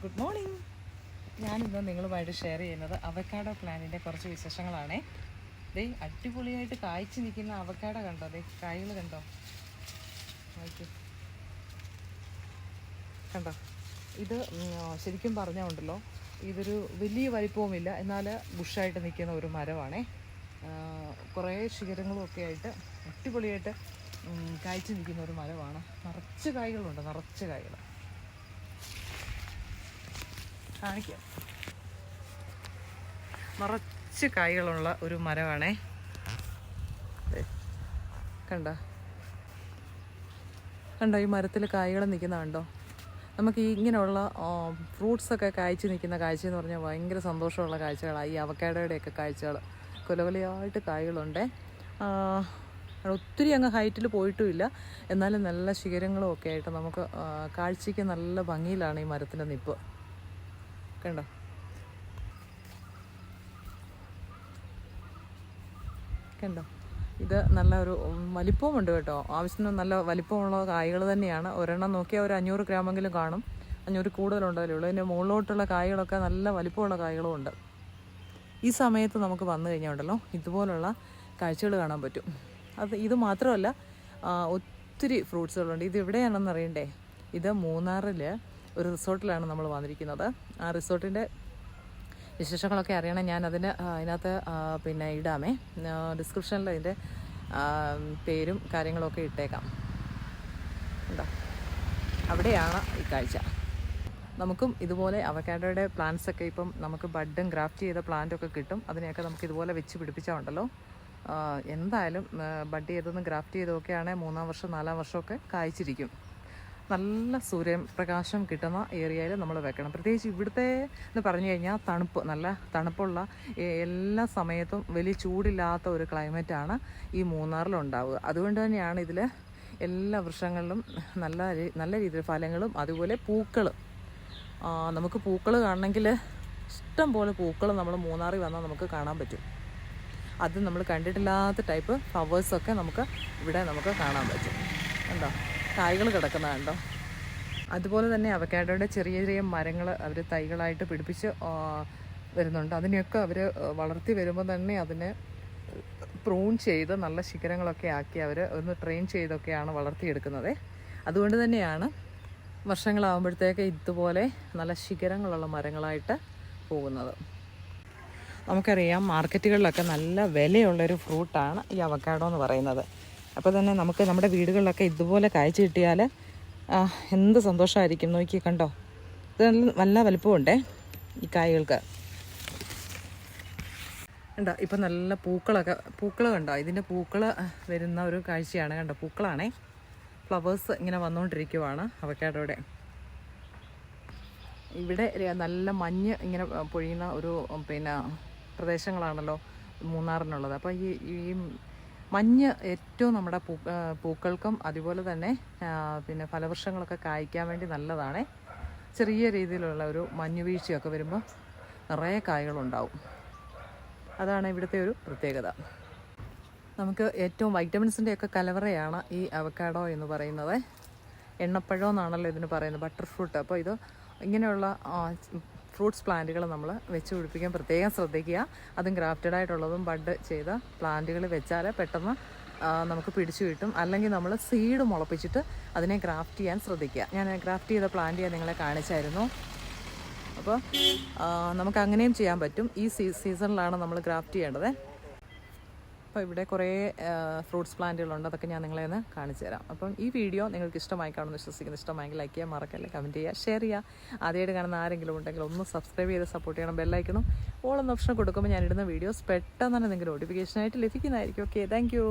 Good morning. ഞാനിന്ന് നിങ്ങളുമായിട്ട് share ചെയ്യുന്നത് അവക്കാഡോ പ്ലാന്റിൻ്റെ കുറച്ച് വിശേഷങ്ങളാണേ. ദേ അടിപൊളിയായിട്ട് കായ്ച്ചു നിൽക്കുന്ന അവക്കാഡോ കണ്ടോ? ദേ കായ്കൾ കണ്ടോ? നോക്കൂ, കണ്ടോ? ഇത് ശരിക്കും പറഞ്ഞാൽ ഉണ്ടല്ലോ, ഇതൊരു വലിയ വലിപ്പവുമില്ല, എന്നാൽ ബുഷായിട്ട് നിൽക്കുന്ന ഒരു മരമാണേ. കുറേ ശിഖരങ്ങളും ഒക്കെ ആയിട്ട് അടിപൊളിയായിട്ട് കായ്ച്ചു നിൽക്കുന്ന ഒരു മരമാണ്. നിറച്ച് കായ്കളുണ്ട്, നിറച്ച് കായ്കൾ കാണിക്കാം. നിറച്ച് കായ്കളുള്ള ഒരു മരമാണേ. കണ്ടോ കണ്ടോ ഈ മരത്തിൽ കായ്കൾ നിൽക്കുന്ന കണ്ടോ? നമുക്ക് ഈ ഇങ്ങനെയുള്ള ഫ്രൂട്ട്സൊക്കെ കായ്ച്ച് നിൽക്കുന്ന കാഴ്ച എന്ന് പറഞ്ഞാൽ ഭയങ്കര സന്തോഷമുള്ള കാഴ്ചകളാണ്. ഈ അവക്കാഡോയുടെയൊക്കെ കാഴ്ചകൾ കൊലകൊലയായിട്ട് കായ്കളുണ്ട്. ഒത്തിരി അങ്ങ് ഹൈറ്റിൽ പോയിട്ടുമില്ല, എന്നാലും നല്ല ശിഖരങ്ങളും ഒക്കെ ആയിട്ട് നമുക്ക് കാഴ്ചയ്ക്ക് നല്ല ഭംഗിയിലാണ് ഈ മരത്തിൻ്റെ നിപ്പ്. കണ്ടോ? കണ്ടോ? ഇത് നല്ല ഒരു വലിപ്പവുമുണ്ട് കേട്ടോ. ആവശ്യത്തിന് നല്ല വലിപ്പമുള്ള കായ്കൾ തന്നെയാണ്. ഒരെണ്ണം നോക്കിയാൽ ഒരു 500 ഗ്രാമെങ്കിലും കാണും. 500 കൂടുതലുണ്ടല്ലോ ഉള്ളൂ. ഇതിൻ്റെ മുകളിലോട്ടുള്ള കായ്കളൊക്കെ നല്ല വലിപ്പമുള്ള കായ്കളും ഉണ്ട്. ഈ സമയത്ത് നമുക്ക് വന്നു കഴിഞ്ഞാൽ ഉണ്ടല്ലോ, ഇതുപോലുള്ള കാഴ്ചകൾ കാണാൻ പറ്റും. ഇത് മാത്രമല്ല, ഒത്തിരി ഫ്രൂട്ട്സുകളുണ്ട്. ഇത് എവിടെയാണെന്ന് അറിയണ്ടേ? ഇത് മൂന്നാറിൽ ഒരു റിസോർട്ടിലാണ് നമ്മൾ വന്നിരിക്കുന്നത്. ആ റിസോർട്ടിൻ്റെ വിശേഷങ്ങളൊക്കെ അറിയണം. ഞാൻ അതിനകത്ത് പിന്നെ ഇടാമേ, ഡിസ്ക്രിപ്ഷനിൽ അതിൻ്റെ പേരും കാര്യങ്ങളൊക്കെ ഇട്ടേക്കാം. ഉണ്ടോ? അവിടെയാണ് ഈ കാഴ്ച. നമുക്കും ഇതുപോലെ അവക്കാഡോയുടെ പ്ലാന്റ്സൊക്കെ ഇപ്പം നമുക്ക് ബഡും ഗ്രാഫ്റ്റ് ചെയ്ത പ്ലാന്റൊക്കെ കിട്ടും. അതിനെയൊക്കെ നമുക്ക് ഇതുപോലെ വെച്ച് പിടിപ്പിച്ചാൽ ഉണ്ടല്ലോ, എന്തായാലും ബഡ് ചെയ്തൊന്നും ഗ്രാഫ്റ്റ് ചെയ്തൊക്കെയാണെങ്കിൽ 3-ാം വർഷം 4-ാം വർഷമൊക്കെ കായ്ച്ചിരിക്കും. നല്ല സൂര്യപ്രകാശം കിട്ടുന്ന ഏരിയയിൽ നമ്മൾ വെക്കണം. പ്രത്യേകിച്ച് ഇവിടുത്തെ എന്ന് പറഞ്ഞു കഴിഞ്ഞാൽ നല്ല തണുപ്പുള്ള എല്ലാ സമയത്തും വലിയ ചൂടില്ലാത്ത ഒരു ക്ലൈമറ്റാണ് ഈ മൂന്നാറിലുണ്ടാവുക. അതുകൊണ്ട് തന്നെയാണ് ഇതിൽ എല്ലാ വൃക്ഷങ്ങളിലും നല്ല രീതിയിൽ ഫലങ്ങളും അതുപോലെ പൂക്കളും. നമുക്ക് പൂക്കൾ കാണണമെങ്കിൽ ഇഷ്ടം പോലെ പൂക്കൾ നമ്മൾ മൂന്നാറിൽ വന്നാൽ നമുക്ക് കാണാൻ പറ്റും. അത് നമ്മൾ കണ്ടിട്ടില്ലാത്ത ടൈപ്പ് ഫ്ലവേഴ്സൊക്കെ നമുക്ക് ഇവിടെ കാണാൻ പറ്റും. കണ്ടോ? കായ്കൾ കിടക്കുന്ന കണ്ടോ? അതുപോലെ തന്നെ അവക്കാഡോയുടെ ചെറിയ ചെറിയ മരങ്ങൾ അവർ തൈകളായിട്ട് പിടിപ്പിച്ച് വരുന്നുണ്ട്. അതിനെയൊക്കെ അവർ വളർത്തി വരുമ്പോൾ തന്നെ അതിനെ പ്രൂൺ ചെയ്ത് നല്ല ശിഖരങ്ങളൊക്കെ ആക്കി അവർ ഒന്ന് ട്രെയിൻ ചെയ്തൊക്കെയാണ് വളർത്തിയെടുക്കുന്നത്. അതുകൊണ്ട് തന്നെയാണ് വർഷങ്ങളാകുമ്പോഴത്തേക്ക് ഇതുപോലെ നല്ല ശിഖരങ്ങളുള്ള മരങ്ങളായിട്ട് പോകുന്നത്. നമുക്കറിയാം, മാർക്കറ്റുകളിലൊക്കെ നല്ല വിലയുള്ളൊരു ഫ്രൂട്ടാണ് ഈ അവക്കാഡോ എന്ന് പറയുന്നത്. അപ്പോൾ തന്നെ നമുക്ക് നമ്മുടെ വീടുകളിലൊക്കെ ഇതുപോലെ കായ്ച്ചു കിട്ടിയാൽ എന്ത് സന്തോഷമായിരിക്കും. നോക്കി കണ്ടോ? ഇത് നല്ല വലുപ്പമുണ്ടേ ഈ കായ്കൾക്ക്. കണ്ടോ? ഇപ്പം നല്ല പൂക്കൾ കണ്ടോ? ഇതിൻ്റെ പൂക്കൾ വരുന്ന ഒരു കാഴ്ചയാണ്. കണ്ടോ? പൂക്കളാണേ, ഫ്ലവേഴ്സ് ഇങ്ങനെ വന്നുകൊണ്ടിരിക്കുവാണ് അവക്കാഡോയുടെ. ഇവിടെ നല്ല മഞ്ഞ് ഇങ്ങനെ പൊഴിയുന്ന ഒരു പ്രദേശങ്ങളാണല്ലോ മൂന്നാറിനുള്ളത്. അപ്പോൾ ഈ മഞ്ഞ് ഏറ്റവും നമ്മുടെ പൂക്കൾക്കും അതുപോലെ തന്നെ ഫലവൃക്ഷങ്ങളൊക്കെ കായ്ക്കാൻ വേണ്ടി നല്ലതാണ്. ചെറിയ രീതിയിലുള്ള ഒരു മഞ്ഞുവീഴ്ചയൊക്കെ വരുമ്പോൾ നിറയെ കായ്കളുണ്ടാവും. അതാണ് ഇവിടുത്തെ ഒരു പ്രത്യേകത. നമുക്ക് ഏറ്റവും വൈറ്റമിൻസിൻ്റെയൊക്കെ കലവറയാണ് ഈ അവക്കാഡോ എന്ന് പറയുന്നത്. എണ്ണപ്പഴം എന്നാണല്ലോ ഇതിന് പറയുന്നത്, ബട്ടർ ഫ്രൂട്ട്. അപ്പോൾ ഇത് ഇങ്ങനെയുള്ള ഫ്രൂട്ട്സ് പ്ലാന്റുകൾ നമ്മൾ വെച്ച് പിടിപ്പിക്കാൻ പ്രത്യേകം ശ്രദ്ധിക്കുക. അതും ഗ്രാഫ്റ്റഡ് ആയിട്ടുള്ളതും ബഡ് ചെയ്ത പ്ലാന്റുകൾ വെച്ചാൽ പെട്ടെന്ന് നമുക്ക് പിടിച്ചു കിട്ടും. അല്ലെങ്കിൽ നമ്മൾ സീഡ് മുളപ്പിച്ചിട്ട് അതിനെ ഗ്രാഫ്റ്റ് ചെയ്യാൻ ശ്രദ്ധിക്കുക. ഞാൻ ഗ്രാഫ്റ്റ് ചെയ്ത പ്ലാന്റ് ഞാൻ നിങ്ങളെ കാണിച്ചായിരുന്നു. അപ്പോൾ നമുക്ക് അങ്ങനെയും ചെയ്യാൻ പറ്റും. ഈ സീസണിലാണ് നമ്മൾ ഗ്രാഫ്റ്റ് ചെയ്യേണ്ടത്. അപ്പോൾ ഇവിടെ കുറേ ഫ്രൂട്ട്സ് പ്ലാന്റുകളുണ്ട്. അതൊക്കെ ഞാൻ നിങ്ങളെ ഒന്ന് കാണിച്ചു തരാം. അപ്പം ഈ വീഡിയോ നിങ്ങൾക്ക് ഇഷ്ടമായി കാണുമെന്ന് വിശ്വസിക്കുന്നു. ഇഷ്ടമായെങ്കിൽ ലൈക്ക് ചെയ്യുക, മറക്കല്ലേ, കമൻറ്റ് ചെയ്യുക, ഷെയർ ചെയ്യുക. ആദ്യമായിട്ട് കാണുന്ന ആരെങ്കിലും ഉണ്ടെങ്കിൽ ഒന്ന് സബ്സ്ക്രൈബ് ചെയ്ത് സപ്പോർട്ട് ചെയ്യണം. ബെല്ലൈക്കണും ഓൾ എന്ന ഓപ്ഷൻ കൊടുക്കുമ്പോൾ ഞാനിടുന്ന വീഡിയോസ് പെട്ടെന്ന് തന്നെ നിങ്ങൾക്ക് നോട്ടിഫിക്കേഷനായിട്ട് ലഭിക്കുന്നതായിരിക്കും. Okay, thank you.